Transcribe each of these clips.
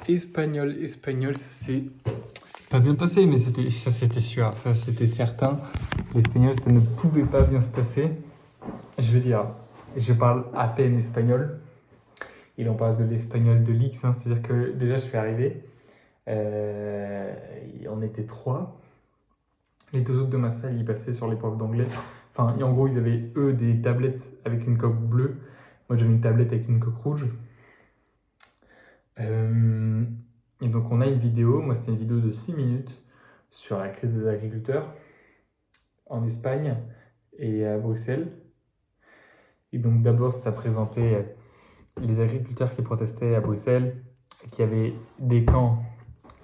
Espagnol, ça s'est pas bien passé, mais c'était sûr, ça c'était certain. L'espagnol, ça ne pouvait pas bien se passer. Je veux dire, je parle à peine espagnol. Et là, on parle de l'espagnol de l'X, hein, c'est-à-dire que déjà, je suis arrivé, on était trois. Les deux autres de ma salle, ils passaient sur l'épreuve d'anglais. Enfin, en gros, ils avaient, eux, des tablettes avec une coque bleue. Moi, j'avais une tablette avec une coque rouge. Et donc, on a une vidéo. Moi, c'était une vidéo de 6 minutes sur la crise des agriculteurs en Espagne et à Bruxelles. Et donc, d'abord, ça présentait les agriculteurs qui protestaient à Bruxelles, qui avaient des camps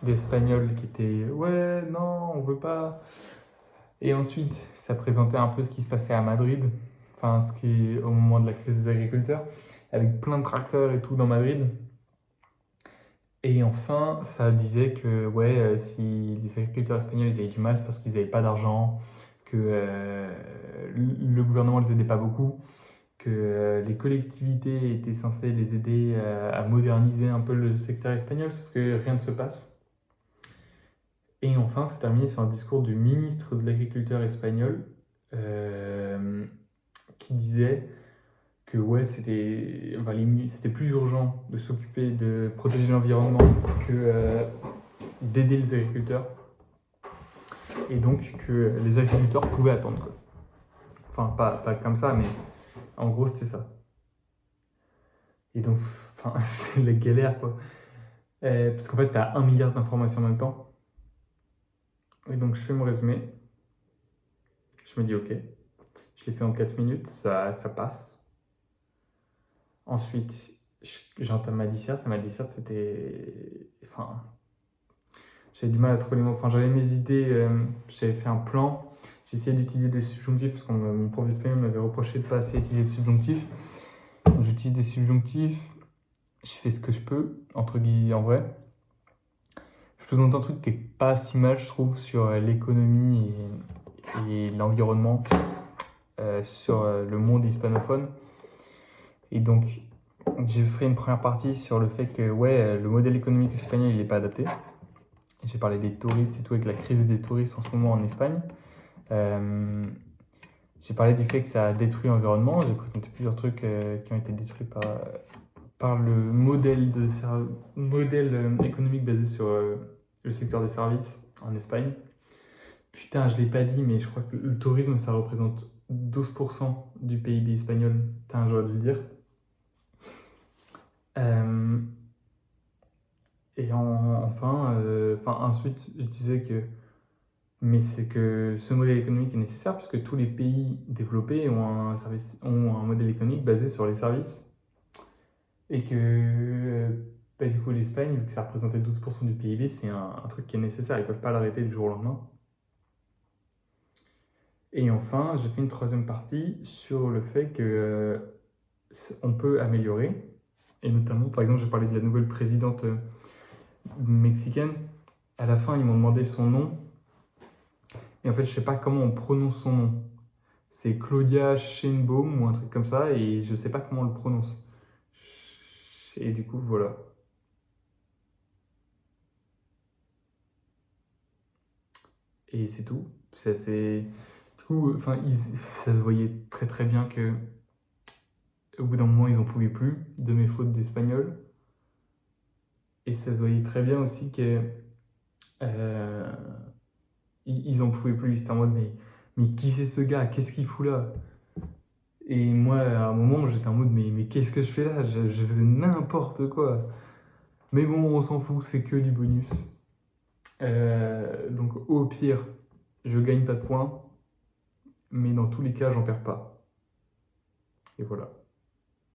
d'Espagnols qui étaient ouais, non, on veut pas. Et ensuite, ça présentait un peu ce qui se passait à Madrid, enfin, ce qui au moment de la crise des agriculteurs, avec plein de tracteurs et tout dans Madrid. Et enfin, ça disait que ouais, si les agriculteurs espagnols ils avaient du mal, c'est parce qu'ils n'avaient pas d'argent, que le gouvernement ne les aidait pas beaucoup, que les collectivités étaient censées les aider à moderniser un peu le secteur espagnol, sauf que rien ne se passe. Et enfin, c'est terminé sur un discours du ministre de l'Agriculture espagnol qui disait que ouais, c'était plus urgent de s'occuper de protéger l'environnement que d'aider les agriculteurs. Et donc que les agriculteurs pouvaient attendre, quoi. Enfin, pas comme ça, mais en gros, c'était ça. Et donc, enfin, c'est la galère, quoi. Parce qu'en fait, t'as 1 milliard d'informations en même temps. Et donc, je fais mon résumé. Je me dis, ok. Je l'ai fait en 4 minutes, ça passe. Ensuite, j'entame ma disserte. Et ma disserte, c'était. Enfin, j'avais du mal à trouver les mots. Enfin, j'avais mes idées, j'avais fait un plan. J'ai essayé d'utiliser des subjonctifs parce que mon prof d'espagnol m'avait reproché de ne pas assez utiliser de subjonctifs. Donc, j'utilise des subjonctifs. Je fais ce que je peux, entre guillemets, en vrai. Je présente un truc qui est pas si mal, je trouve, sur l'économie et l'environnement, sur le monde hispanophone. Et donc, j'ai fait une première partie sur le fait que ouais, le modèle économique espagnol, il n'est pas adapté. J'ai parlé des touristes et tout, avec la crise des touristes en ce moment en Espagne. J'ai parlé du fait que ça a détruit l'environnement. J'ai présenté plusieurs trucs qui ont été détruits par le modèle économique basé sur le secteur des services en Espagne. Putain, je l'ai pas dit, mais je crois que le tourisme, ça représente 12% du PIB espagnol. Putain, j'aurais dû le dire. Et ensuite, je disais que mais c'est que ce modèle économique est nécessaire puisque tous les pays développés ont un modèle économique basé sur les services. Et que du coup l'Espagne, vu que ça représentait 12% du PIB, c'est un truc qui est nécessaire, ils ne peuvent pas l'arrêter du jour au lendemain. Et enfin, j'ai fait une troisième partie sur le fait que on peut améliorer. Et notamment, par exemple, je parlais de la nouvelle présidente mexicaine. À la fin, ils m'ont demandé son nom. Et en fait, je sais pas comment on prononce son nom. C'est Claudia Sheinbaum ou un truc comme ça, et je sais pas comment on le prononce. Et du coup, voilà. Et c'est tout. Du coup, ça se voyait très très bien que au bout d'un moment, ils en pouvaient plus de mes fautes d'espagnol. Et ça se voyait très bien aussi que ils en pouvaient plus. C'était en mode, mais qui c'est ce gars? Qu'est-ce qu'il fout là? Et moi, à un moment, j'étais en mode, mais qu'est-ce que je fais là? Je faisais n'importe quoi. Mais bon, on s'en fout, c'est que du bonus. Donc au pire, je gagne pas de points, mais dans tous les cas, j'en perds pas. Et voilà.